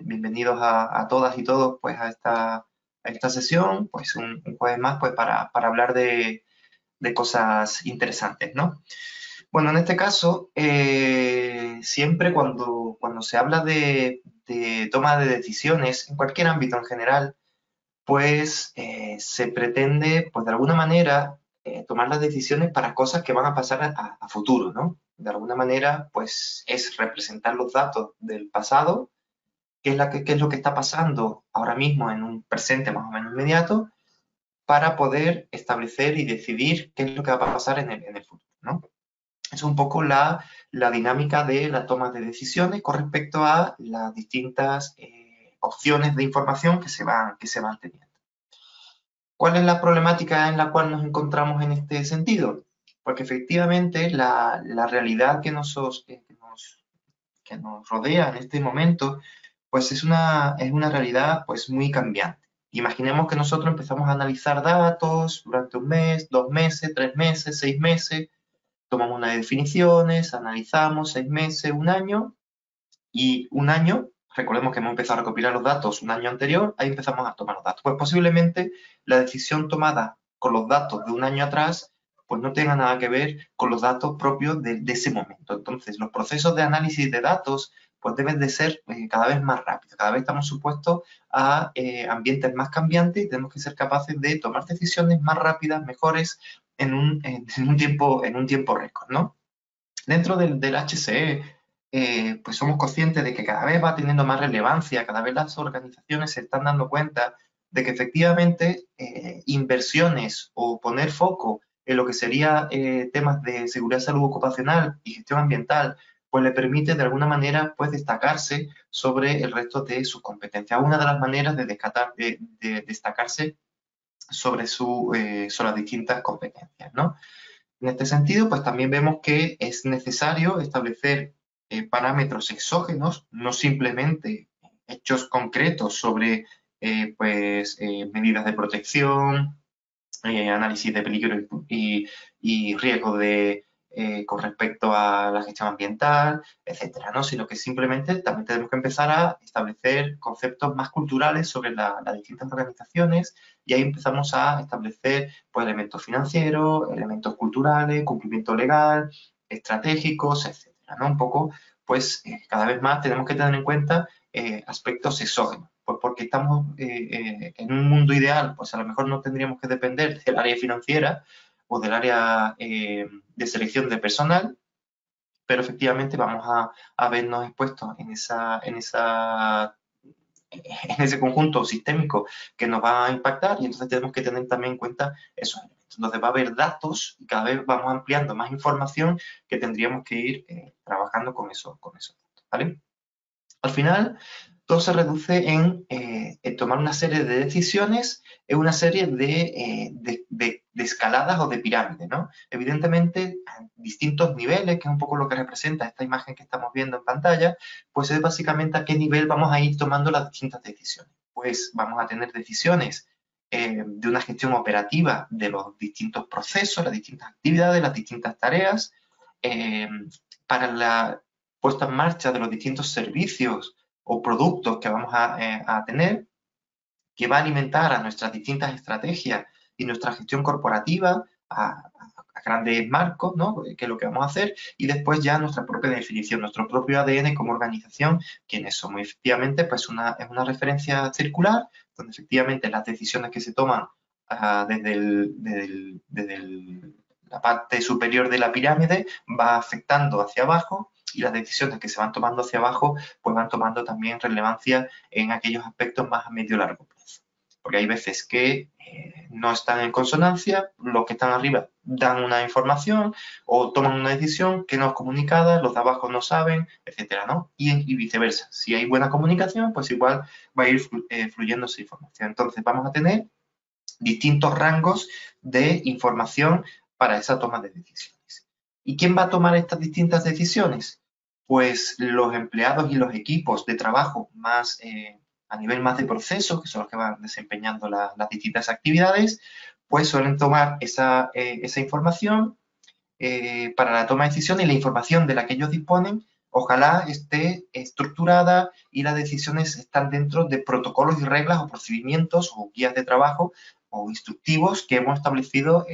Bienvenidos a todas y todos pues, a esta sesión, pues un jueves más pues, para hablar de cosas interesantes, ¿no? Bueno, en este caso, siempre cuando se habla de toma de decisiones, en cualquier ámbito en general, pues se pretende, pues de alguna manera, tomar las decisiones para cosas que van a pasar a futuro, ¿no? De alguna manera, pues es representar los datos del pasado, qué es lo que está pasando ahora mismo en un presente más o menos inmediato, para poder establecer y decidir qué es lo que va a pasar en el futuro, ¿no? Es un poco la dinámica de la toma de decisiones con respecto a las distintas opciones de información que se van teniendo. ¿Cuál es la problemática en la cual nos encontramos en este sentido? Porque efectivamente la realidad que nos rodea en este momento pues es una realidad pues muy cambiante. Imaginemos que nosotros empezamos a analizar datos durante un mes, 2 meses, 3 meses, 6 meses, tomamos unas definiciones, analizamos 6 meses, un año, y un año, recordemos que hemos empezado a recopilar los datos un año anterior, ahí empezamos a tomar los datos. Pues posiblemente la decisión tomada con los datos de un año atrás pues no tenga nada que ver con los datos propios de ese momento. Entonces, los procesos de análisis de datos pues deben de ser cada vez más rápidos. Cada vez estamos supuestos a ambientes más cambiantes y tenemos que ser capaces de tomar decisiones más rápidas, mejores, en un tiempo récord, ¿no? Dentro del HCE, pues somos conscientes de que cada vez va teniendo más relevancia, cada vez las organizaciones se están dando cuenta de que efectivamente inversiones o poner foco en lo que sería temas de seguridad, salud ocupacional y gestión ambiental, pues le permite de alguna manera pues destacarse sobre el resto de sus competencias. Una de las maneras de destacarse sobre las distintas competencias, ¿no? En este sentido, pues también vemos que es necesario establecer parámetros exógenos, no simplemente hechos concretos sobre medidas de protección, análisis de peligro y riesgo con respecto a la gestión ambiental, etcétera, ¿no? Sino que simplemente también tenemos que empezar a establecer conceptos más culturales sobre las distintas organizaciones, y ahí empezamos a establecer pues, elementos financieros, elementos culturales, cumplimiento legal, estratégicos, etcétera, ¿no? Un poco, pues cada vez más tenemos que tener en cuenta aspectos exógenos, pues porque estamos en un mundo ideal, pues a lo mejor no tendríamos que depender del área financiera o del área de selección de personal, pero efectivamente vamos a vernos expuestos en ese conjunto sistémico que nos va a impactar, y entonces tenemos que tener también en cuenta esos elementos. Entonces va a haber datos y cada vez vamos ampliando más información que tendríamos que ir trabajando con esos datos, ¿vale? Al final, todo se reduce en tomar una serie de decisiones en una serie de escaladas o de pirámides, ¿no? Evidentemente, a distintos niveles, que es un poco lo que representa esta imagen que estamos viendo en pantalla, pues es básicamente a qué nivel vamos a ir tomando las distintas decisiones. Pues vamos a tener decisiones de una gestión operativa de los distintos procesos, las distintas actividades, las distintas tareas, eh, para la puesta en marcha de los distintos servicios o productos que vamos a tener, que va a alimentar a nuestras distintas estrategias y nuestra gestión corporativa a grandes marcos, ¿no? Que es lo que vamos a hacer, y después ya nuestra propia definición, nuestro propio ADN como organización, quienes somos. Efectivamente, pues es una referencia circular, donde efectivamente las decisiones que se toman desde la parte superior de la pirámide va afectando hacia abajo, y las decisiones que se van tomando hacia abajo pues van tomando también relevancia en aquellos aspectos más a medio y largo plazo. Porque hay veces que no están en consonancia, los que están arriba dan una información o toman una decisión que no es comunicada, los de abajo no saben, etcétera, ¿no? Y viceversa. Si hay buena comunicación, pues igual va a ir fluyendo esa información. Entonces vamos a tener distintos rangos de información para esa toma de decisiones. ¿Y quién va a tomar estas distintas decisiones? Pues los empleados y los equipos de trabajo más a nivel más de proceso, que son los que van desempeñando las distintas actividades, pues suelen tomar esa información para la toma de decisiones y la información de la que ellos disponen, ojalá esté estructurada y las decisiones están dentro de protocolos y reglas o procedimientos o guías de trabajo o instructivos que hemos establecido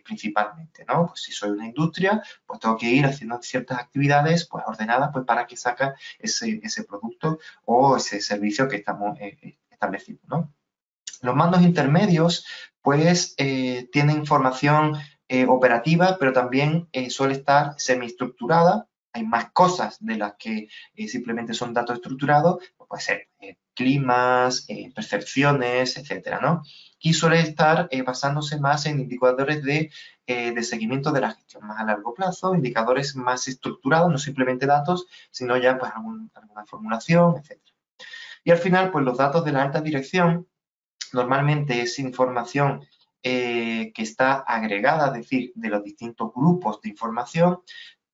principalmente, ¿no? Pues si soy una industria, pues tengo que ir haciendo ciertas actividades pues ordenadas pues para que saca ese producto o ese servicio que estamos estableciendo, ¿no? Los mandos intermedios, pues, tienen información operativa, pero también suele estar semiestructurada. Hay más cosas de las que simplemente son datos estructurados, pues puede ser climas, percepciones, etcétera, ¿no? Y suele estar basándose más en indicadores de seguimiento de la gestión más a largo plazo, indicadores más estructurados, no simplemente datos, sino ya pues alguna formulación, etcétera. Y al final, pues los datos de la alta dirección normalmente es información que está agregada, es decir, de los distintos grupos de información.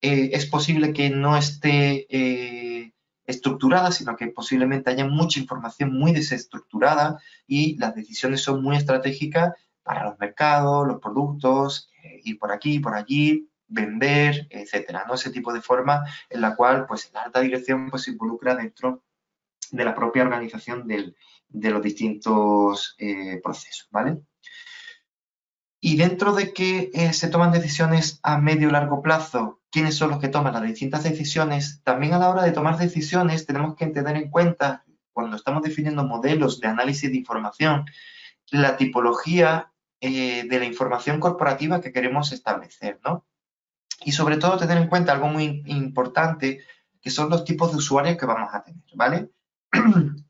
Es posible que no esté estructurada, sino que posiblemente haya mucha información muy desestructurada y las decisiones son muy estratégicas para los mercados, los productos, ir por aquí, por allí, vender, etcétera, ¿no? Ese tipo de forma en la cual pues, la alta dirección pues, se involucra dentro de la propia organización de los distintos procesos, ¿vale? Y dentro de que se toman decisiones a medio y largo plazo, ¿quiénes son los que toman las distintas decisiones? También a la hora de tomar decisiones tenemos que tener en cuenta, cuando estamos definiendo modelos de análisis de información, la tipología de la información corporativa que queremos establecer, ¿no? Y sobre todo tener en cuenta algo muy importante, que son los tipos de usuarios que vamos a tener, ¿vale?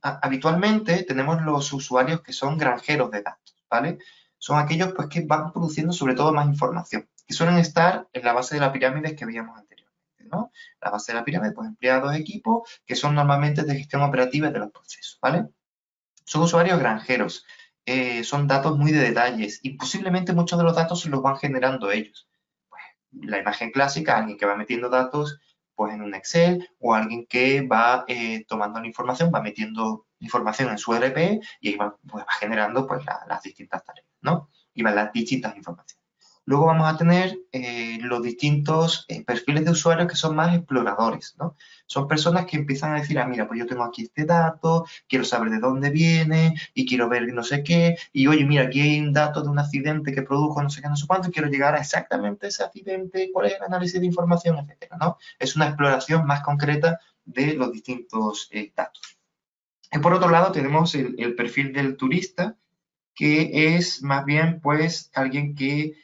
Habitualmente tenemos los usuarios que son granjeros de datos, ¿vale? Son aquellos pues, que van produciendo sobre todo más información, que suelen estar en la base de la pirámide que veíamos anteriormente, ¿no? La base de la pirámide, pues empleados, equipos, que son normalmente de gestión operativa de los procesos, ¿vale? Son usuarios granjeros, son datos muy de detalles y posiblemente muchos de los datos se los van generando ellos. Pues, la imagen clásica, alguien que va metiendo datos pues, en un Excel o alguien que va tomando la información, va metiendo información en su ERP y ahí va, pues, va generando pues, las distintas tareas, ¿no? Y van las distintas informaciones. Luego vamos a tener los distintos perfiles de usuarios que son más exploradores, ¿no? Son personas que empiezan a decir, ah, mira, pues yo tengo aquí este dato, quiero saber de dónde viene y quiero ver no sé qué, y oye, mira, aquí hay un dato de un accidente que produjo no sé qué, no sé cuánto, y quiero llegar a exactamente ese accidente, cuál es el análisis de información, etcétera, ¿no? Es una exploración más concreta de los distintos datos. Y por otro lado tenemos el perfil del turista, que es más bien pues alguien que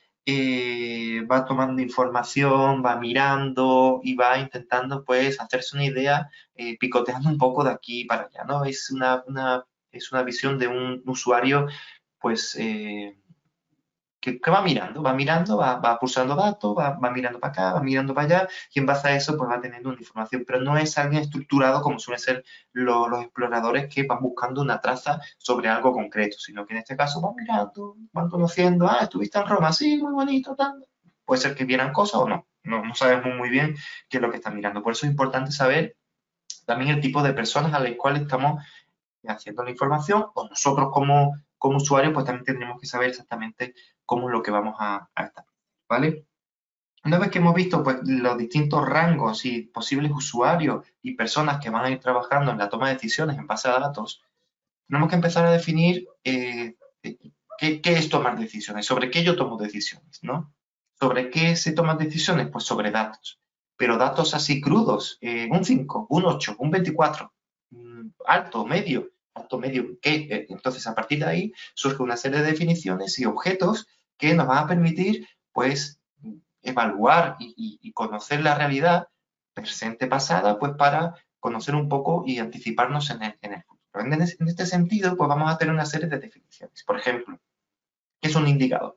va tomando información, va mirando y va intentando pues hacerse una idea, picoteando un poco de aquí para allá, ¿no? Es una visión de un usuario pues que va mirando, va pulsando datos, va mirando para acá, va mirando para allá, y en base a eso pues va teniendo una información, pero no es alguien estructurado como suelen ser los exploradores que van buscando una traza sobre algo concreto, sino que en este caso van mirando, van conociendo, ah, estuviste en Roma, sí, muy bonito, tal. Puede ser que vieran cosas o no, no sabemos muy bien qué es lo que están mirando. Por eso es importante saber también el tipo de personas a las cuales estamos haciendo la información, o nosotros como usuarios, pues también tendremos que saber exactamente cómo es lo que vamos a establecer, ¿vale? Una vez que hemos visto pues, los distintos rangos y posibles usuarios y personas que van a ir trabajando en la toma de decisiones en base a datos, tenemos que empezar a definir qué es tomar decisiones, sobre qué yo tomo decisiones, ¿no? ¿Sobre qué se toman decisiones? Pues sobre datos, pero datos así crudos, un 5, un 8, un 24, alto, medio, ¿qué? Entonces, a partir de ahí surge una serie de definiciones y objetos que nos van a permitir, pues, evaluar y conocer la realidad presente, pasada, pues para conocer un poco y anticiparnos en el futuro. En este sentido, pues vamos a tener una serie de definiciones. Por ejemplo, ¿qué es un indicador?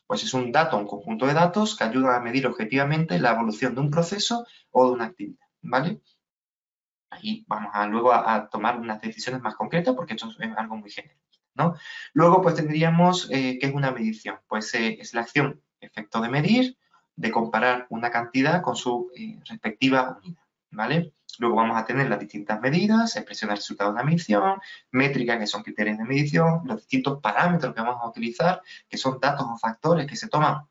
Pues es un dato, un conjunto de datos que ayudan a medir objetivamente la evolución de un proceso o de una actividad, ¿vale? Ahí vamos luego a tomar unas decisiones más concretas porque esto es algo muy general, ¿no? Luego, pues tendríamos, ¿qué es una medición? Pues es la acción, efecto de medir, de comparar una cantidad con su respectiva unidad, ¿vale? Luego vamos a tener las distintas medidas, expresión del resultado de una medición, métricas que son criterios de medición, los distintos parámetros que vamos a utilizar, que son datos o factores que se toman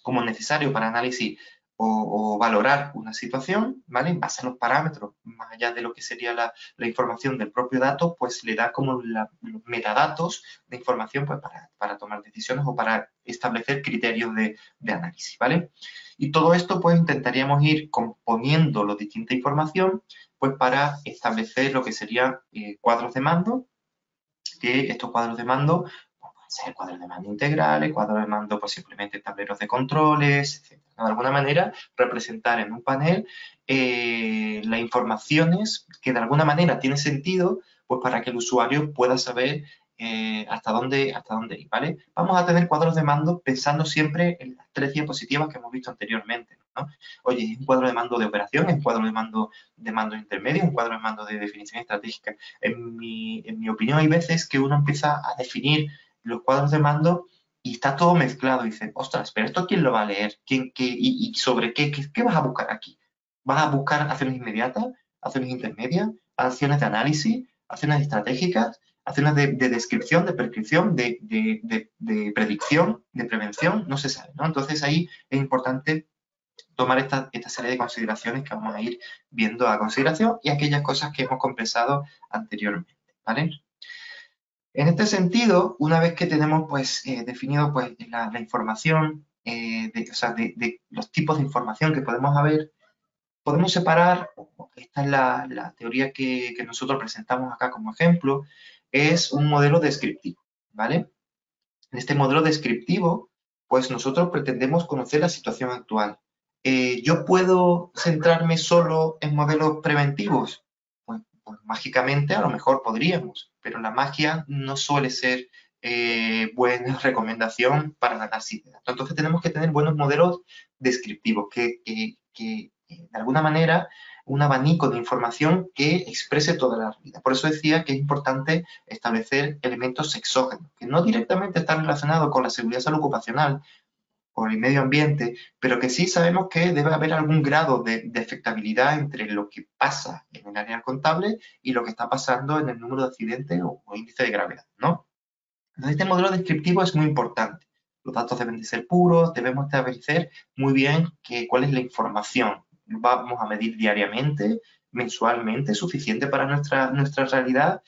como necesario para análisis o valorar una situación, ¿vale? En base a los parámetros, más allá de lo que sería la información del propio dato, pues le da como los metadatos de información pues, para tomar decisiones o para establecer criterios de análisis, ¿vale? Y todo esto, pues, intentaríamos ir componiendo la distinta información, pues, para establecer lo que serían cuadros de mando, que estos cuadros de mando pues, pueden ser cuadros de mando integrales, cuadros de mando pues simplemente tableros de controles, etc. De alguna manera representar en un panel las informaciones que de alguna manera tiene sentido pues para que el usuario pueda saber hasta dónde ir, ¿vale? Vamos a tener cuadros de mando pensando siempre en las 3 diapositivas que hemos visto anteriormente, ¿no? Oye, es un cuadro de mando de operación, es un cuadro de mando intermedio, un cuadro de mando de definición estratégica. En mi opinión, hay veces que uno empieza a definir los cuadros de mando y está todo mezclado. Y dice, ostras, pero ¿esto quién lo va a leer? ¿Y sobre qué vas a buscar aquí? ¿Vas a buscar acciones inmediatas, acciones intermedias, acciones de análisis, acciones estratégicas, acciones de descripción, de prescripción, de predicción, de prevención? No se sabe, ¿no? Entonces ahí es importante tomar esta serie de consideraciones que vamos a ir viendo a consideración y aquellas cosas que hemos conversado anteriormente, ¿vale? En este sentido, una vez que tenemos pues, definido pues, la información, de los tipos de información que podemos haber, podemos separar, esta es la teoría que nosotros presentamos acá como ejemplo, es un modelo descriptivo, ¿vale? En este modelo descriptivo, pues nosotros pretendemos conocer la situación actual. ¿Yo puedo centrarme solo en modelos preventivos? Pues mágicamente a lo mejor podríamos, pero la magia no suele ser buena recomendación para el análisis de datos. Entonces tenemos que tener buenos modelos descriptivos que de alguna manera un abanico de información que exprese toda la realidad. Por eso decía que es importante establecer elementos exógenos, que no directamente están relacionados con la seguridad salud ocupacional o el medio ambiente, pero que sí sabemos que debe haber algún grado de afectabilidad entre lo que pasa en el área contable y lo que está pasando en el número de accidentes o índice de gravedad, ¿no? Entonces, este modelo descriptivo es muy importante. Los datos deben de ser puros, debemos establecer muy bien cuál es la información. Vamos a medir diariamente, mensualmente, suficiente para nuestra realidad.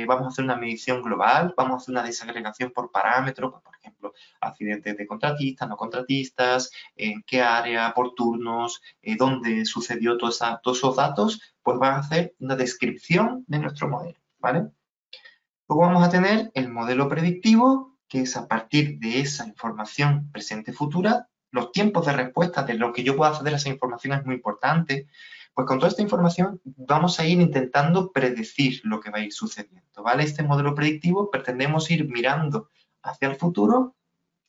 Vamos a hacer una medición global, vamos a hacer una desagregación por parámetros, pues, por ejemplo, accidentes de contratistas, no contratistas, en qué área, por turnos, dónde sucedió todos esos datos, pues van a hacer una descripción de nuestro modelo, ¿vale? Luego vamos a tener el modelo predictivo, que es a partir de esa información presente-futura, los tiempos de respuesta de lo que yo pueda acceder a esa información es muy importante. Pues con toda esta información vamos a ir intentando predecir lo que va a ir sucediendo, ¿vale? Este modelo predictivo pretendemos ir mirando hacia el futuro,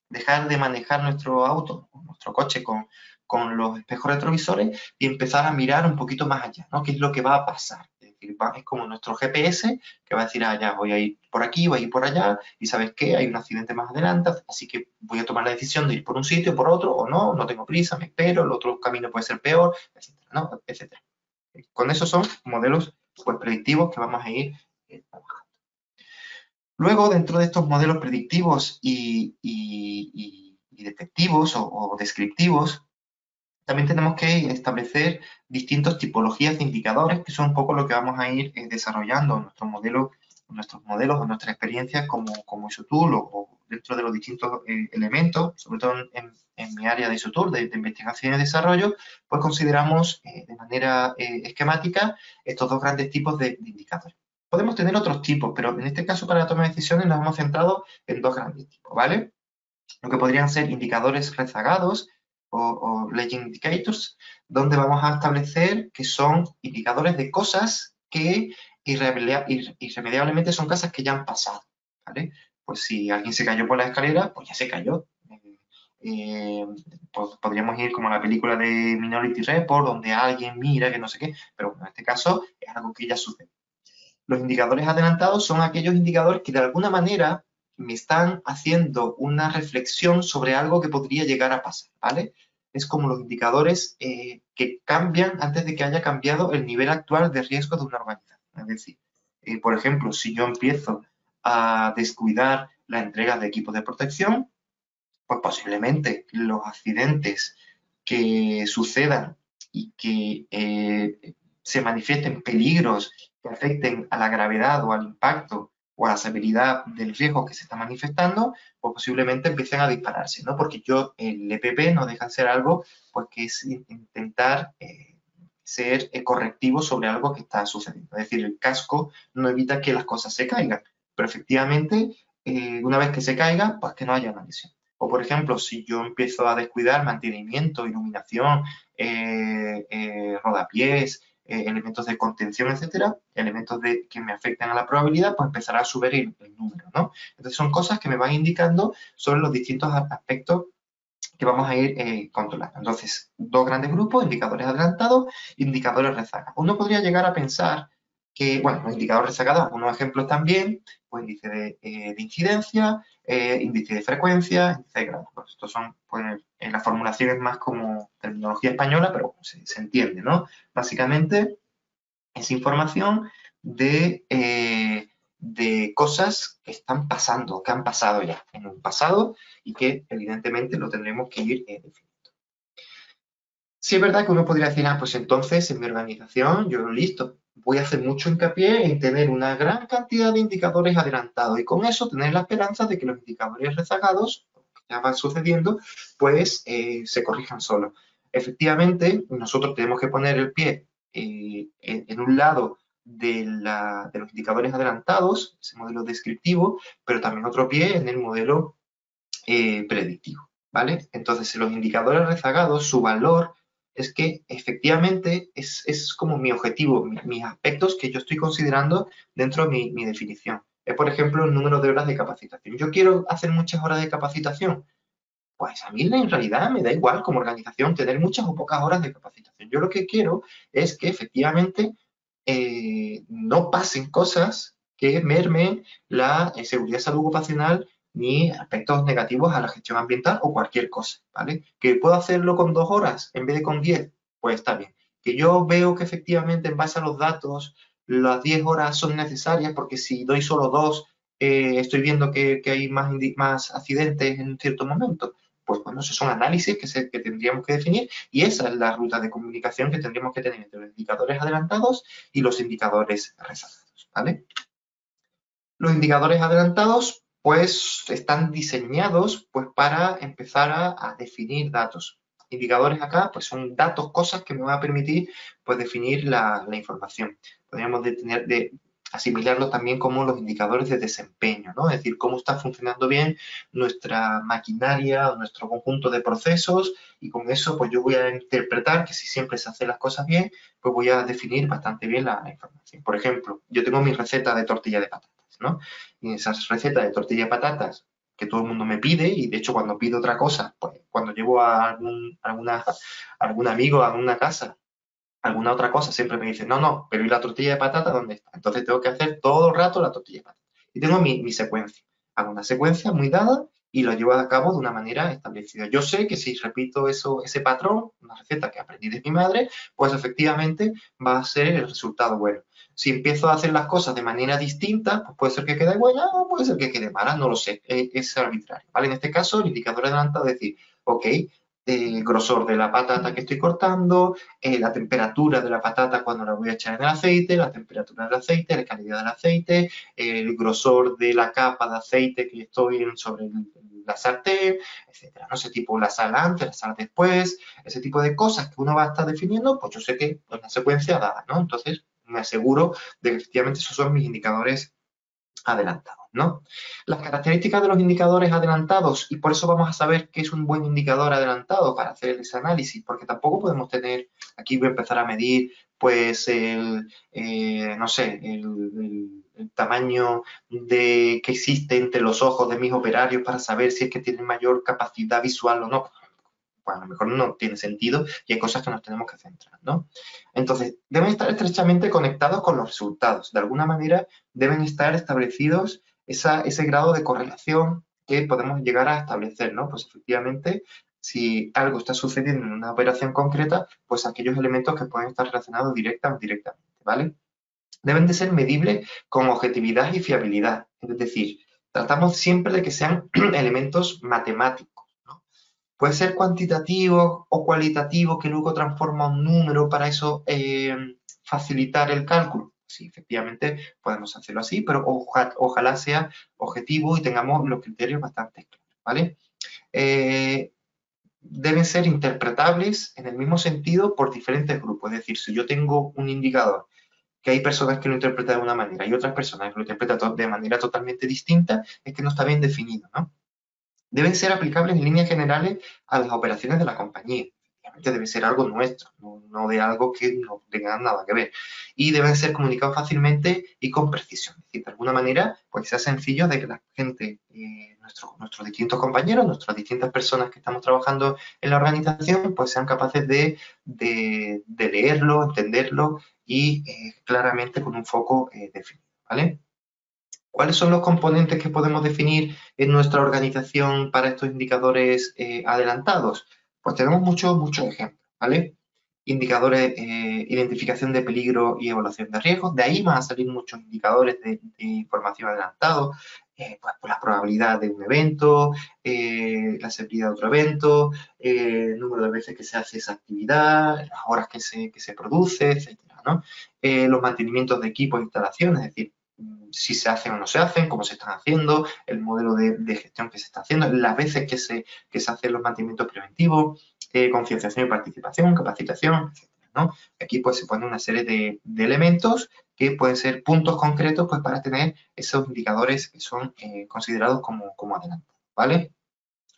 dejar de manejar nuestro auto, nuestro coche con los espejos retrovisores y empezar a mirar un poquito más allá, ¿no? ¿Qué es lo que va a pasar? Es decir, es como nuestro GPS que va a decir, ah, ya voy a ir por aquí, voy a ir por allá, y ¿sabes qué? Hay un accidente más adelante, así que voy a tomar la decisión de ir por un sitio o por otro, o no, no tengo prisa, me espero, el otro camino puede ser peor, etcétera, ¿no? Etcétera. Con eso son modelos pues, predictivos que vamos a ir trabajando. Luego, dentro de estos modelos predictivos y detectivos o descriptivos, también tenemos que establecer distintas tipologías de indicadores, que son un poco lo que vamos a ir desarrollando en nuestros modelos o nuestras experiencias como ISOTOOL o dentro de los distintos elementos, sobre todo en mi área de ISOTOOL, de investigación y desarrollo, pues consideramos de manera esquemática estos dos grandes tipos de indicadores. Podemos tener otros tipos, pero en este caso para la toma de decisiones nos hemos centrado en dos grandes tipos, ¿vale? Lo que podrían ser indicadores rezagados o lagging indicators, donde vamos a establecer que son indicadores de cosas que irremediablemente son cosas que ya han pasado, ¿vale? Pues si alguien se cayó por la escalera, pues ya se cayó. Pues podríamos ir como a la película de Minority Report, donde alguien mira que no sé qué, pero bueno, en este caso es algo que ya sucede. Los indicadores adelantados son aquellos indicadores que de alguna manera me están haciendo una reflexión sobre algo que podría llegar a pasar, ¿vale? es como los indicadores que cambian antes de que haya cambiado el nivel actual de riesgo de una organización. Es decir, por ejemplo, si yo empiezo a descuidar la entrega de equipos de protección, pues posiblemente los accidentes que sucedan y que se manifiesten peligros que afecten a la gravedad o al impacto o a la severidad del riesgo que se está manifestando, pues posiblemente empiecen a dispararse, ¿no? Porque el EPP no deja de ser algo pues que es intentar ser correctivo sobre algo que está sucediendo. Es decir, el casco no evita que las cosas se caigan, pero efectivamente, una vez que se caiga, pues que no haya una lesión. O, por ejemplo, si yo empiezo a descuidar mantenimiento, iluminación, rodapiés, elementos de contención, etcétera, elementos que me afecten a la probabilidad, pues empezará a subir el número, ¿no? Entonces son cosas que me van indicando sobre los distintos aspectos que vamos a ir controlando. Entonces, dos grandes grupos, indicadores adelantados, indicadores rezagados. Uno podría llegar a pensar que, bueno, los indicadores rezagados, algunos ejemplos también, pues índice de incidencia, índice de frecuencia, índice de grado. Pues estos son, pues, la formulación es más como terminología española, pero se entiende, ¿no? Básicamente, es información de cosas que están pasando, que han pasado ya en un pasado y que evidentemente lo tendremos que ir definiendo. Sí es verdad que uno podría decir, pues entonces en mi organización yo listo, voy a hacer mucho hincapié en tener una gran cantidad de indicadores adelantados y con eso tener la esperanza de que los indicadores rezagados, que ya van sucediendo, pues se corrijan solos. Efectivamente, nosotros tenemos que poner el pie en un lado de los indicadores adelantados, ese modelo descriptivo, pero también otro pie en el modelo predictivo, ¿vale? Entonces, en los indicadores rezagados, su valor es que efectivamente es como mi objetivo, mis aspectos que yo estoy considerando dentro de mi definición. Es, por ejemplo, el número de horas de capacitación. Yo quiero hacer muchas horas de capacitación. Pues a mí en realidad me da igual como organización tener muchas o pocas horas de capacitación. Yo lo que quiero es que efectivamente no pasen cosas que mermen la seguridad y salud ocupacional ni aspectos negativos a la gestión ambiental o cualquier cosa, ¿vale? ¿Que puedo hacerlo con 2 horas en vez de con 10? Pues está bien. Que yo veo que efectivamente en base a los datos las 10 horas son necesarias porque si doy solo 2 estoy viendo que hay más accidentes en cierto momento. Pues bueno, esos son análisis que tendríamos que definir y esa es la ruta de comunicación que tendríamos que tener entre los indicadores adelantados y los indicadores rezagados, ¿vale? Los indicadores adelantados, pues, están diseñados, pues, para empezar a definir datos. Indicadores acá, pues, son datos, cosas que me van a permitir, pues, definir la información. Podríamos asimilarlos también como los indicadores de desempeño, ¿no? Es decir, cómo está funcionando bien nuestra maquinaria, nuestro conjunto de procesos y con eso, pues, yo voy a interpretar que si siempre se hacen las cosas bien, pues voy a definir bastante bien la información. Por ejemplo, yo tengo mi receta de tortilla de patatas, ¿no? Y esas recetas de tortilla de patatas que todo el mundo me pide, y de hecho cuando pido otra cosa, pues cuando llevo a algún amigo a una casa, alguna otra cosa, siempre me dicen, no, pero ¿y la tortilla de patata dónde está? Entonces tengo que hacer todo el rato la tortilla de patata. Y tengo mi secuencia. Hago una secuencia muy dada y lo llevo a cabo de una manera establecida. Yo sé que si repito ese patrón, una receta que aprendí de mi madre, pues efectivamente va a ser el resultado bueno. Si empiezo a hacer las cosas de manera distinta, pues puede ser que quede buena o puede ser que quede mala, no lo sé, es arbitrario, ¿vale? En este caso, el indicador adelantado es decir, ok, el grosor de la patata que estoy cortando, la temperatura de la patata cuando la voy a echar en el aceite, la temperatura del aceite, la calidad del aceite, el grosor de la capa de aceite que estoy sobre la sartén, etcétera. ¿No? Ese tipo, la sal antes, la sal después, ese tipo de cosas que uno va a estar definiendo, pues yo sé que es una secuencia dada, ¿no? Entonces me aseguro de que efectivamente esos son mis indicadores adelantados, ¿no? Las características de los indicadores adelantados, y por eso vamos a saber qué es un buen indicador adelantado para hacer ese análisis, porque tampoco podemos tener, aquí voy a empezar a medir, pues, no sé, el tamaño que existe entre los ojos de mis operarios para saber si es que tienen mayor capacidad visual o no. Pues a lo mejor no tiene sentido y hay cosas que nos tenemos que centrar, ¿no? Entonces, deben estar estrechamente conectados con los resultados. De alguna manera, deben estar establecidos ese grado de correlación que podemos llegar a establecer, ¿no? Pues efectivamente, si algo está sucediendo en una operación concreta, pues aquellos elementos que pueden estar relacionados directa o indirectamente, ¿vale? Deben de ser medibles con objetividad y fiabilidad, es decir, tratamos siempre de que sean elementos matemáticos, ¿no? Puede ser cuantitativo o cualitativo, que luego transforma un número para eso facilitar el cálculo. Sí, efectivamente podemos hacerlo así, pero ojalá sea objetivo y tengamos los criterios bastante claros, ¿vale? Deben ser interpretables en el mismo sentido por diferentes grupos. Es decir, si yo tengo un indicador que hay personas que lo interpretan de una manera y otras personas que lo interpretan de manera totalmente distinta, es que no está bien definido, ¿no? Deben ser aplicables en líneas generales a las operaciones de la compañía. Obviamente debe ser algo nuestro, no de algo que no tenga nada que ver. Y deben ser comunicados fácilmente y con precisión. Es decir, de alguna manera, pues sea sencillo de que la gente, nuestros distintos compañeros, nuestras distintas personas que estamos trabajando en la organización, pues sean capaces de leerlo, entenderlo y claramente con un foco definido, ¿vale? ¿Cuáles son los componentes que podemos definir en nuestra organización para estos indicadores adelantados? Pues tenemos muchos ejemplos, ¿vale? Indicadores, identificación de peligro y evaluación de riesgos. De ahí van a salir muchos indicadores de información adelantado, pues por la probabilidad de un evento, la seguridad de otro evento, el número de veces que se hace esa actividad, las horas que se produce, etcétera, ¿no? Los mantenimientos de equipos e instalaciones, es decir, si se hacen o no se hacen, cómo se están haciendo, el modelo de gestión que se está haciendo, las veces que se hacen los mantenimientos preventivos, concienciación y participación, capacitación, etc., ¿no? Aquí pues se pone una serie de elementos que pueden ser puntos concretos pues para tener esos indicadores que son considerados como adelantados, ¿vale?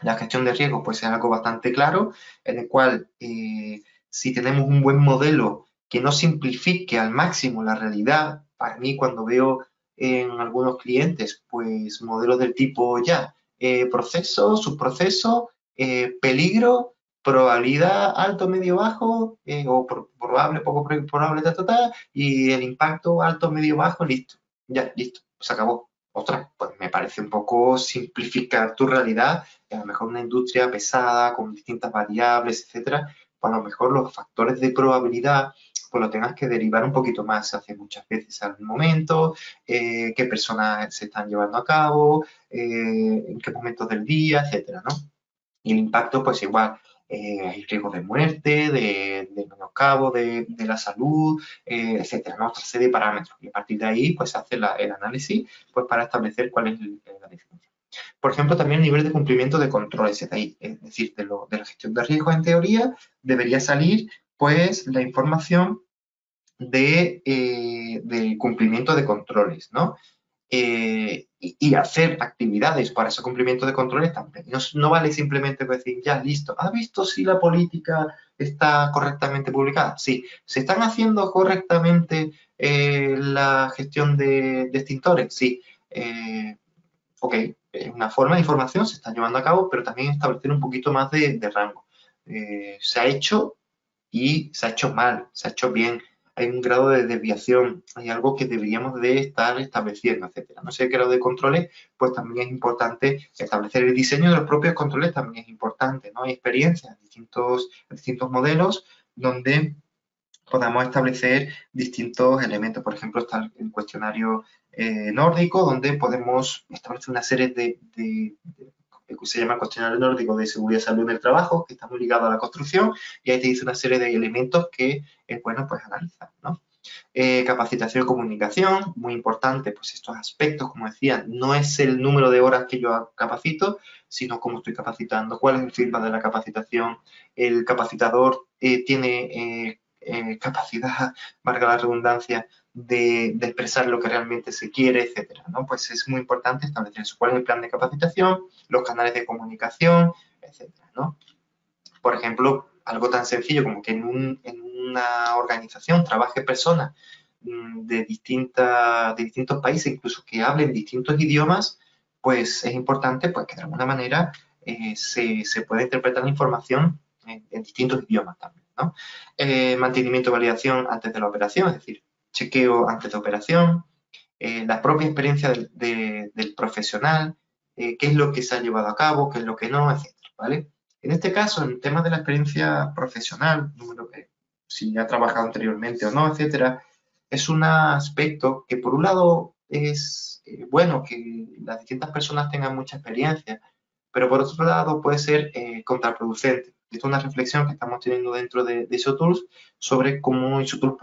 La gestión de riesgos pues es algo bastante claro, en el cual si tenemos un buen modelo que no simplifique al máximo la realidad, para mí cuando veo en algunos clientes pues modelos del tipo ya, proceso, subproceso, peligro, probabilidad alto, medio, bajo, o probable, poco probable, y el impacto alto, medio, bajo, listo, ya, listo, se acabó. Ostras, pues me parece un poco simplificar tu realidad, a lo mejor una industria pesada, con distintas variables, etcétera, pues a lo mejor los factores de probabilidad pues lo tengas que derivar un poquito más, se hace muchas veces al momento, qué personas se están llevando a cabo, en qué momentos del día, etcétera, ¿no? Y el impacto, pues igual, hay riesgos de muerte, de menoscabo de la salud, etcétera, ¿no? Otra serie de parámetros. Y a partir de ahí, pues se hace el análisis pues, para establecer cuál es la diferencia. Por ejemplo, también el nivel de cumplimiento de controles, es decir, de la gestión de riesgos en teoría, debería salir pues la información del cumplimiento de controles, ¿no? Y hacer actividades para ese cumplimiento de controles también. No vale simplemente decir, ya, listo, ¿has visto si la política está correctamente publicada? Sí. ¿Se están haciendo correctamente la gestión de extintores? Sí. Ok, es una forma de información, se está llevando a cabo, pero también establecer un poquito más de rango. Se ha hecho y se ha hecho mal, se ha hecho bien, hay un grado de desviación, hay algo que deberíamos de estar estableciendo, etcétera. No sé qué grado de controles, pues también es importante establecer el diseño de los propios controles, también es importante, ¿no? Hay experiencias, distintos modelos donde podamos establecer distintos elementos. Por ejemplo, está el cuestionario nórdico, donde podemos establecer una serie que se llama cuestionario nórdico de seguridad y salud en el trabajo, que está muy ligado a la construcción, y ahí te dice una serie de elementos que es bueno pues analizar, ¿no? Capacitación y comunicación, muy importante, pues estos aspectos, como decía, no es el número de horas que yo capacito, sino cómo estoy capacitando, cuál es el feedback de la capacitación, el capacitador tiene capacidad, valga la redundancia, de expresar lo que realmente se quiere, etcétera, ¿no? Pues es muy importante establecer eso, cuál es el plan de capacitación, los canales de comunicación, etcétera, ¿no? Por ejemplo, algo tan sencillo como que en una organización trabaje personas de distintos países, incluso que hablen distintos idiomas, pues es importante pues, que de alguna manera se pueda interpretar la información en distintos idiomas también, ¿no? Mantenimiento y validación antes de la operación, es decir, chequeo antes de operación, la propia experiencia del profesional, qué es lo que se ha llevado a cabo, qué es lo que no, etcétera, ¿vale? En este caso, en temas de la experiencia profesional, si ha trabajado anteriormente o no, etcétera, es un aspecto que por un lado es bueno que las distintas personas tengan mucha experiencia, pero por otro lado puede ser contraproducente. Esto es una reflexión que estamos teniendo dentro de ISOTools sobre cómo ISOTools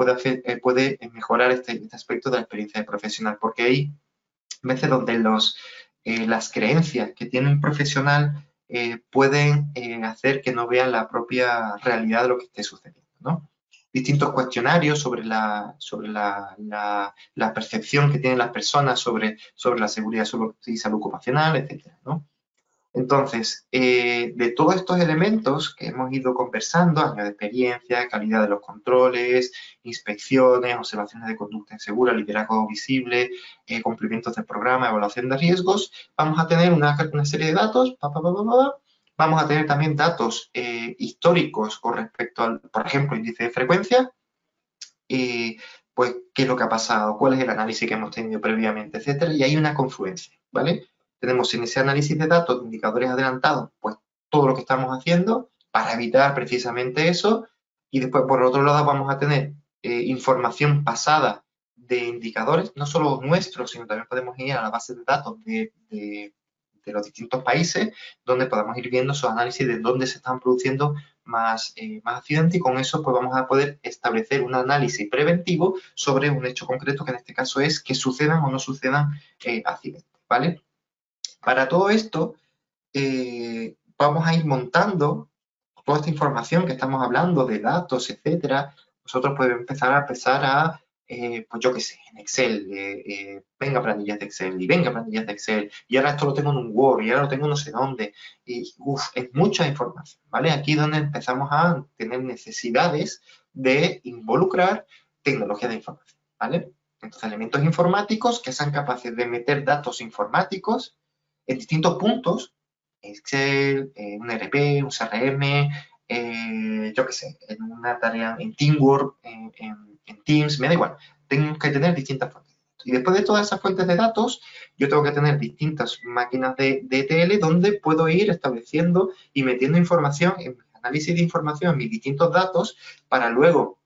puede mejorar este aspecto de la experiencia profesional, porque hay veces donde las creencias que tiene un profesional pueden hacer que no vean la propia realidad de lo que esté sucediendo, ¿no? Distintos cuestionarios sobre la percepción que tienen las personas sobre la seguridad y salud ocupacional, etcétera, ¿no? Entonces, de todos estos elementos que hemos ido conversando, años de experiencia, calidad de los controles, inspecciones, observaciones de conducta insegura, liderazgo visible, cumplimientos del programa, evaluación de riesgos, vamos a tener una serie de datos, vamos a tener también datos históricos con respecto al, por ejemplo, índice de frecuencia, pues qué es lo que ha pasado, cuál es el análisis que hemos tenido previamente, etcétera, y hay una confluencia, ¿vale? Tenemos en ese análisis de datos, de indicadores adelantados, pues todo lo que estamos haciendo para evitar precisamente eso, y después por otro lado vamos a tener información pasada de indicadores, no solo nuestros, sino también podemos ir a la base de datos de los distintos países, donde podamos ir viendo esos análisis de dónde se están produciendo más accidentes, y con eso pues vamos a poder establecer un análisis preventivo sobre un hecho concreto, que en este caso es que sucedan o no sucedan accidentes, ¿vale? Para todo esto vamos a ir montando toda esta información que estamos hablando de datos, etcétera. Nosotros podemos empezar a pues yo qué sé, en Excel, venga planillas de Excel, y venga planillas de Excel, y ahora esto lo tengo en un Word, y ahora lo tengo no sé dónde, y es mucha información, ¿vale? Aquí es donde empezamos a tener necesidades de involucrar tecnología de información, ¿vale? Entonces, elementos informáticos que sean capaces de meter datos informáticos en distintos puntos, Excel, un ERP, un CRM, yo qué sé, en una tarea en Teamwork, en Teams, me da igual. Tengo que tener distintas fuentes. Y después de todas esas fuentes de datos, yo tengo que tener distintas máquinas de ETL donde puedo ir estableciendo y metiendo información, en análisis de información en mis distintos datos, para luego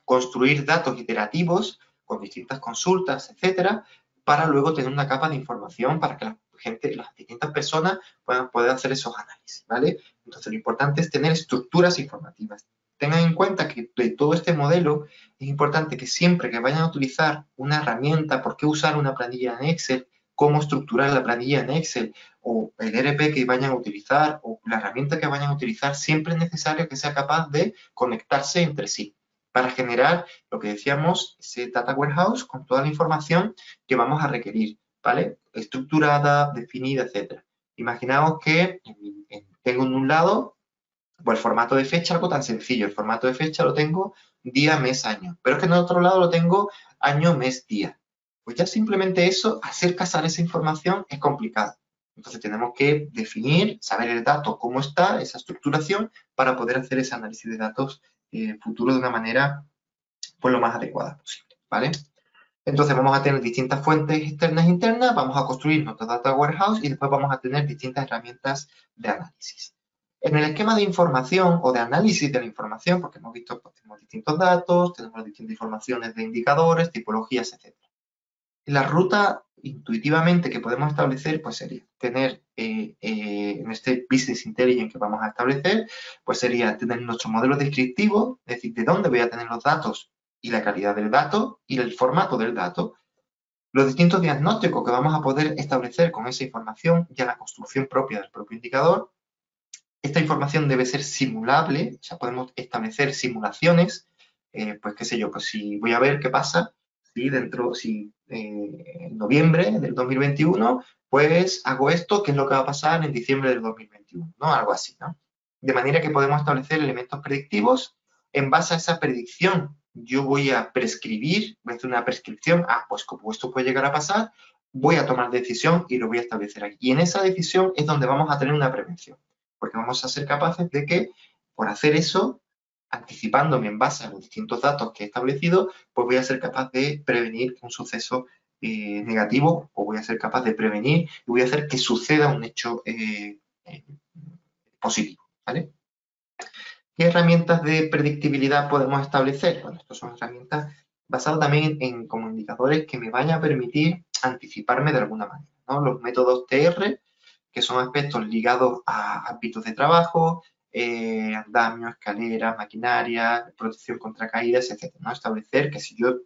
construir datos iterativos con distintas consultas, etcétera, para luego tener una capa de información para que las distintas personas puedan poder hacer esos análisis, ¿vale? Entonces, lo importante es tener estructuras informativas. Tengan en cuenta que de todo este modelo es importante que siempre que vayan a utilizar una herramienta, ¿por qué usar una planilla en Excel? ¿Cómo estructurar la planilla en Excel? O el ERP que vayan a utilizar, o la herramienta que vayan a utilizar, siempre es necesario que sea capaz de conectarse entre sí, para generar lo que decíamos, ese data warehouse con toda la información que vamos a requerir, ¿vale? Estructurada, definida, etcétera. Imaginaos que tengo en un lado pues, el formato de fecha, algo tan sencillo. El formato de fecha lo tengo día, mes, año. Pero es que en el otro lado lo tengo año, mes, día. Pues ya simplemente eso, hacer casar esa información es complicado. Entonces tenemos que definir, saber el dato, cómo está, esa estructuración, para poder hacer ese análisis de datos futuro de una manera pues, lo más adecuada posible, ¿vale? Entonces vamos a tener distintas fuentes externas e internas, vamos a construir nuestro data warehouse y después vamos a tener distintas herramientas de análisis. En el esquema de información o de análisis de la información, porque hemos visto que pues, tenemos distintos datos, tenemos distintas informaciones de indicadores, tipologías, etc. La ruta intuitivamente que podemos establecer pues sería tener en este Business Intelligence que vamos a establecer, pues sería tener nuestro modelo descriptivo, es decir, de dónde voy a tener los datos y la calidad del dato y el formato del dato, los distintos diagnósticos que vamos a poder establecer con esa información, ya la construcción propia del propio indicador. Esta información debe ser simulable, o sea, podemos establecer simulaciones, pues qué sé yo, pues si voy a ver qué pasa si en noviembre del 2021, pues hago esto, ¿qué es lo que va a pasar en diciembre del 2021? ¿No? Algo así, ¿no? De manera que podemos establecer elementos predictivos. En base a esa predicción, yo voy a prescribir, voy a hacer una prescripción, pues como esto puede llegar a pasar, voy a tomar decisión y lo voy a establecer aquí. Y en esa decisión es donde vamos a tener una prevención, porque vamos a ser capaces de que, por hacer eso, anticipándome en base a los distintos datos que he establecido, pues voy a ser capaz de prevenir un suceso negativo, o voy a ser capaz de prevenir y voy a hacer que suceda un hecho positivo, ¿vale? ¿Qué herramientas de predictibilidad podemos establecer? Bueno, estas son herramientas basadas también en como indicadores que me vayan a permitir anticiparme de alguna manera, ¿no? Los métodos TR, que son aspectos ligados a ámbitos de trabajo, andamio, escaleras, maquinaria, protección contra caídas, etc., ¿no? Establecer que si yo,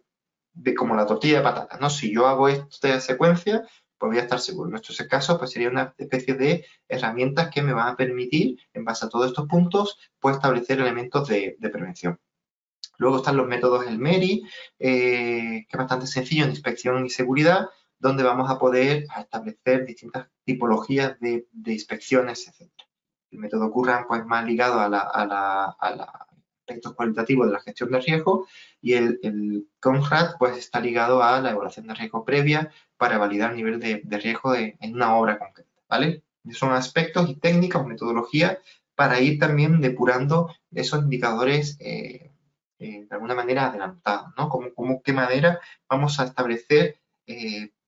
como la tortilla de patatas, ¿no? Si yo hago esta secuencia, pues voy a estar seguro. En nuestro caso, pues sería una especie de herramientas que me van a permitir, en base a todos estos puntos, pues establecer elementos de prevención. Luego están los métodos El MERI, que es bastante sencillo en inspección y seguridad, donde vamos a poder establecer distintas tipologías de inspecciones, etc. El método Curran, pues más ligado a aspectos cualitativos de la gestión de riesgo, y el CONRAD, pues está ligado a la evaluación de riesgo previa para validar el nivel de riesgo en una obra concreta, ¿vale? Son aspectos y técnicas o metodologías para ir también depurando esos indicadores de alguna manera adelantados, ¿no? Qué manera vamos a establecer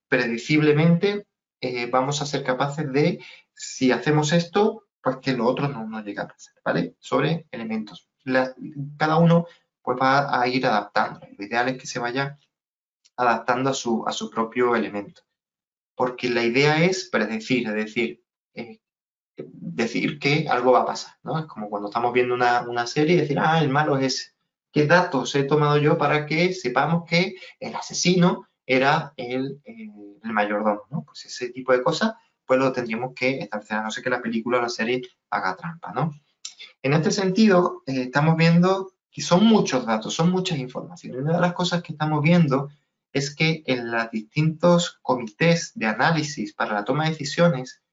predeciblemente, vamos a ser capaces de, si hacemos esto, pues que lo otro no nos llega a pasar, ¿vale? Sobre elementos. Cada uno pues va a ir adaptando. Lo ideal es que se vaya adaptando a su propio elemento. Porque la idea es predecir, es decir, decir que algo va a pasar, ¿no? Es como cuando estamos viendo una serie y decir, ah, el malo es ese. ¿Qué datos he tomado yo para que sepamos que el asesino era el mayordomo, ¿no? Pues ese tipo de cosas, pues lo tendríamos que establecer, a no ser que la película o la serie haga trampa, ¿no? En este sentido, estamos viendo que son muchos datos, son muchas informaciones. Una de las cosas que estamos viendo es que en los distintos comités de análisis para la toma de decisiones,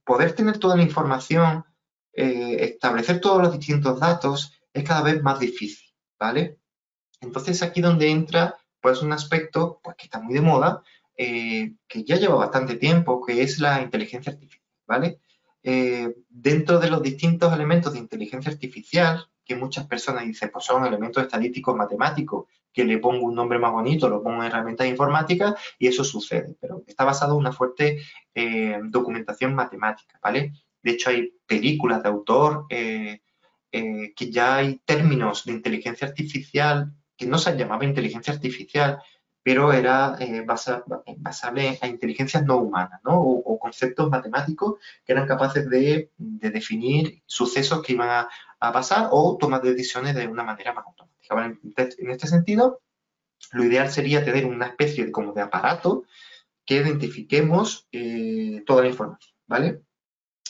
poder tener toda la información, establecer todos los distintos datos, es cada vez más difícil, ¿vale? Entonces aquí donde entra pues un aspecto pues, que está muy de moda, que ya lleva bastante tiempo, que es la inteligencia artificial, ¿vale? Dentro de los distintos elementos de inteligencia artificial, que muchas personas dicen, pues son elementos estadísticos matemáticos, que le pongo un nombre más bonito, lo pongo en herramientas informáticas y eso sucede, pero está basado en una fuerte documentación matemática, ¿vale? De hecho, hay películas de autor que ya hay términos de inteligencia artificial que no se llamaba inteligencia artificial, pero era basable a inteligencias no humanas, ¿no? O conceptos matemáticos que eran capaces de definir sucesos que iban a pasar o tomar decisiones de una manera más automática. ¿Vale? En este sentido, lo ideal sería tener una especie de, como de aparato que identifiquemos toda la información, ¿vale?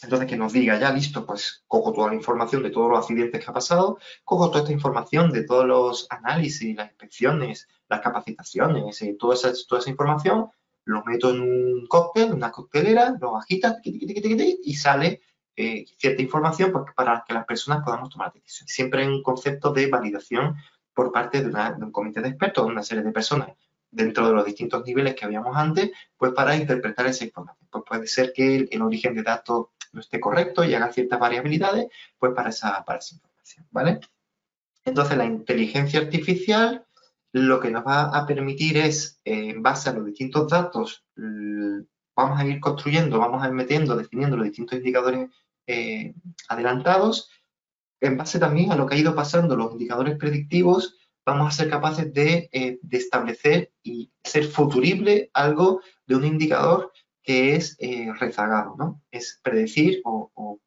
Entonces, que nos diga, ya listo, pues cojo toda la información de todos los accidentes que ha pasado, cojo toda esta información de todos los análisis, las inspecciones, las capacitaciones, toda esa información, lo meto en un cóctel, una coctelera, lo agitas y sale cierta información pues, para que las personas podamos tomar decisiones. Siempre hay un concepto de validación por parte de un comité de expertos, una serie de personas dentro de los distintos niveles que habíamos antes, pues para interpretar esa información. Pues puede ser que el origen de datos no esté correcto y haga ciertas variabilidades, pues para esa información, ¿vale? Entonces, la inteligencia artificial lo que nos va a permitir es, en base a los distintos datos, vamos a ir construyendo, vamos a ir metiendo, definiendo los distintos indicadores adelantados. En base también a lo que ha ido pasando, los indicadores predictivos, vamos a ser capaces de establecer y ser futurible algo de un indicador que es rezagado, ¿no? Es predecir o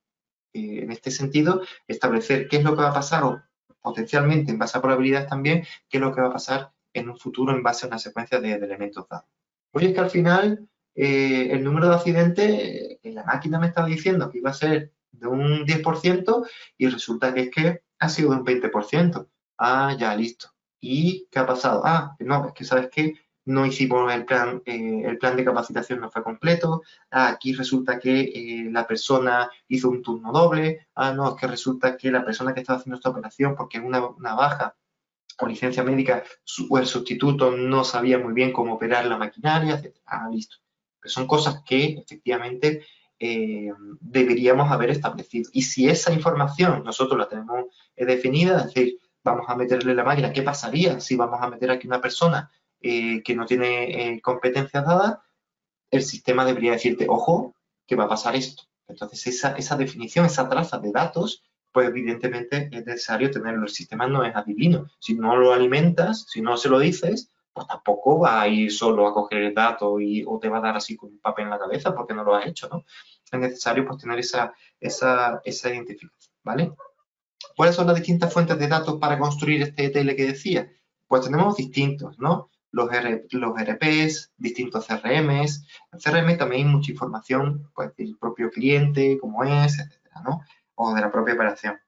en este sentido, establecer qué es lo que va a pasar o potencialmente en base a probabilidades también, qué es lo que va a pasar en un futuro en base a una secuencia de elementos dados. Oye, es que al final el número de accidentes, la máquina me estaba diciendo que iba a ser de un 10% y resulta que es que ha sido de un 20%. Ah, ya, listo. ¿Y qué ha pasado? Ah, no, es que sabes qué, no hicimos el plan de capacitación no fue completo, aquí resulta que la persona hizo un turno doble, no, es que resulta que la persona que estaba haciendo esta operación, porque es una baja o licencia médica, o el sustituto no sabía muy bien cómo operar la maquinaria, etc. Listo. Pero son cosas que efectivamente deberíamos haber establecido. Y si esa información nosotros la tenemos definida, es decir, vamos a meterle la máquina, ¿qué pasaría si vamos a meter aquí una persona que no tiene competencias dadas? El sistema debería decirte, ojo, que va a pasar esto. Entonces, esa definición, esa traza de datos, pues evidentemente es necesario tenerlo. El sistema no es adivino. Si no lo alimentas, si no se lo dices, pues tampoco va a ir solo a coger el dato o te va a dar así con un papel en la cabeza porque no lo has hecho, ¿no? Es necesario pues tener esa identificación, ¿vale? ¿Cuáles son las distintas fuentes de datos para construir este ETL que decía? Pues tenemos distintos, ¿no? Los RPs, distintos CRMs. En CRM también hay mucha información pues, del propio cliente, cómo es, etcétera, ¿no? O de la propia operación.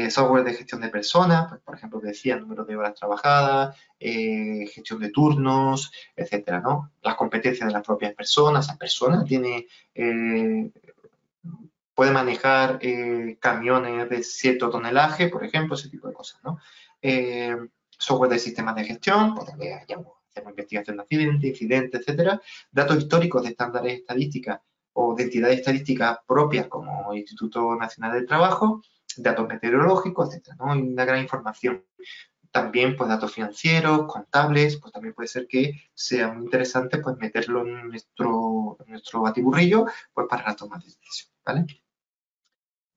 Software de gestión de personas, pues, por ejemplo, que decía, número de horas trabajadas, gestión de turnos, etcétera, ¿no? Las competencias de las propias personas. La persona tiene puede manejar camiones de cierto tonelaje, por ejemplo, ese tipo de cosas, ¿no? Software de sistemas de gestión, pues también hacemos investigación de accidentes, incidentes, etcétera. Datos históricos de estándares estadísticas o de entidades estadísticas propias como Instituto Nacional del Trabajo, datos meteorológicos, etcétera, ¿no? Y una gran información. También, pues, datos financieros, contables, pues también puede ser que sea muy interesante, pues, meterlo en nuestro batiburrillo, pues, para la toma de decisión, ¿vale?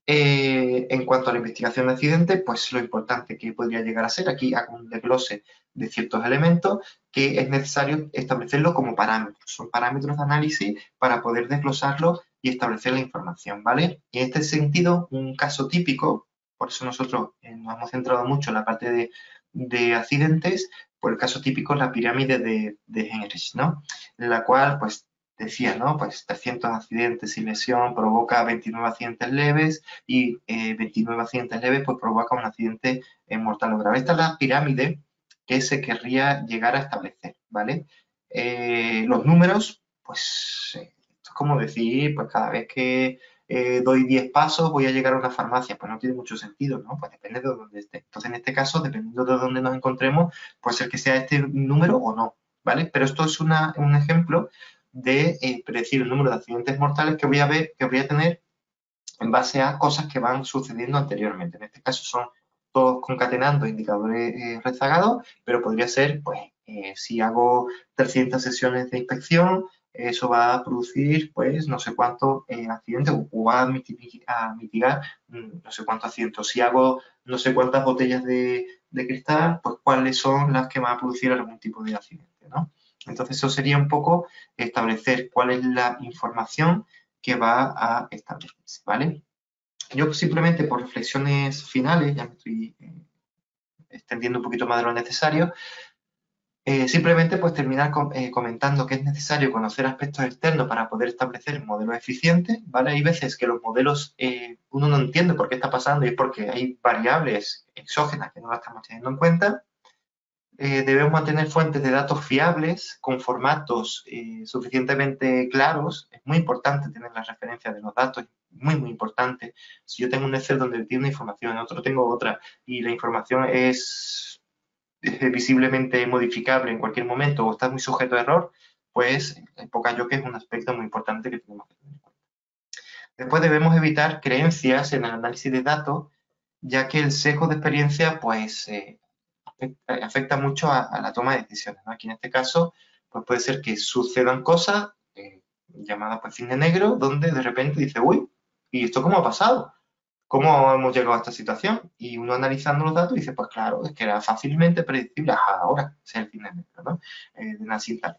En cuanto a la investigación de accidentes, pues lo importante que podría llegar a ser, aquí hago un desglose de ciertos elementos que es necesario establecerlo como parámetros. Son parámetros de análisis para poder desglosarlos y establecer la información, ¿vale? Y en este sentido, un caso típico, por eso nosotros nos hemos centrado mucho en la parte de accidentes, por el caso típico es la pirámide de Heinrich, ¿no? En la cual, pues, decía, ¿no? Pues 300 accidentes sin lesión provoca 29 accidentes leves y 29 accidentes leves pues provoca un accidente mortal o grave. Esta es la pirámide que se querría llegar a establecer, ¿vale? Los números, pues esto es como decir, pues cada vez que doy 10 pasos voy a llegar a una farmacia, pues no tiene mucho sentido, ¿no? Pues depende de dónde esté. Entonces, en este caso, dependiendo de dónde nos encontremos, puede ser que sea este número o no, ¿vale? Pero esto es un ejemplo de predecir el número de accidentes mortales que voy a tener en base a cosas que van sucediendo anteriormente. En este caso son todos concatenando indicadores rezagados, pero podría ser, pues, si hago 300 sesiones de inspección, eso va a producir, pues, no sé cuántos accidentes o va a mitigar no sé cuántos accidentes. Si hago no sé cuántas botellas de cristal, pues, cuáles son las que van a producir algún tipo de accidente, ¿no? Entonces, eso sería un poco establecer cuál es la información que va a establecerse, ¿vale? Yo simplemente por reflexiones finales, ya me estoy extendiendo un poquito más de lo necesario, simplemente pues terminar comentando que es necesario conocer aspectos externos para poder establecer modelos eficientes, ¿vale? Hay veces que los modelos uno no entiende por qué está pasando y es porque hay variables exógenas que no las estamos teniendo en cuenta. Debemos mantener fuentes de datos fiables con formatos suficientemente claros. Es muy importante tener la referencia de los datos, muy, muy importante. Si yo tengo un Excel donde tiene una información, en otro tengo otra, y la información es visiblemente modificable en cualquier momento o está muy sujeto a error, pues poca yo que es un aspecto muy importante que tenemos que tener en cuenta. Después debemos evitar creencias en el análisis de datos, ya que el sesgo de experiencia, pues, afecta mucho a la toma de decisiones, ¿no? Aquí en este caso, pues puede ser que sucedan cosas llamadas pues cine negro, donde de repente dice, uy, ¿y esto cómo ha pasado? ¿Cómo hemos llegado a esta situación? Y uno analizando los datos dice, pues claro, es que era fácilmente predecible, ahora es el cine negro, ¿no? De Nassim Taleb.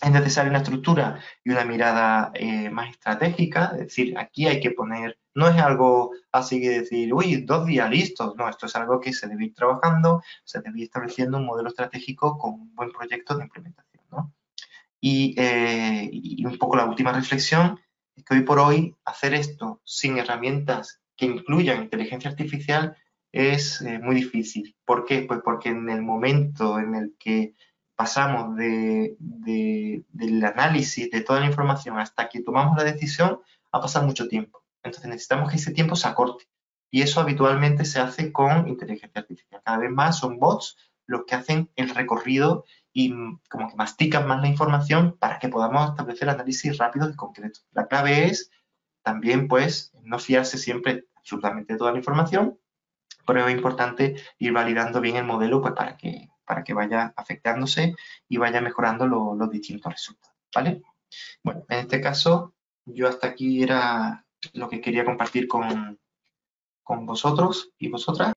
Es necesaria una estructura y una mirada más estratégica, es decir, aquí hay que poner, no es algo así que decir, uy, 2 días listos, no, esto es algo que se debe ir trabajando, se debe ir estableciendo un modelo estratégico con un buen proyecto de implementación, ¿no? Y un poco la última reflexión es que hoy por hoy hacer esto sin herramientas que incluyan inteligencia artificial es muy difícil. ¿Por qué? Pues porque en el momento en el que pasamos del análisis de toda la información hasta que tomamos la decisión, ha pasado mucho tiempo. Entonces necesitamos que ese tiempo se acorte. Y eso habitualmente se hace con inteligencia artificial. Cada vez más son bots los que hacen el recorrido y como que mastican más la información para que podamos establecer análisis rápidos y concretos. La clave es también, pues, no fiarse siempre absolutamente de toda la información, pero es importante ir validando bien el modelo pues, para que vaya afectándose y vaya mejorando los distintos resultados, ¿vale? Bueno, en este caso, yo hasta aquí era lo que quería compartir con vosotros y vosotras.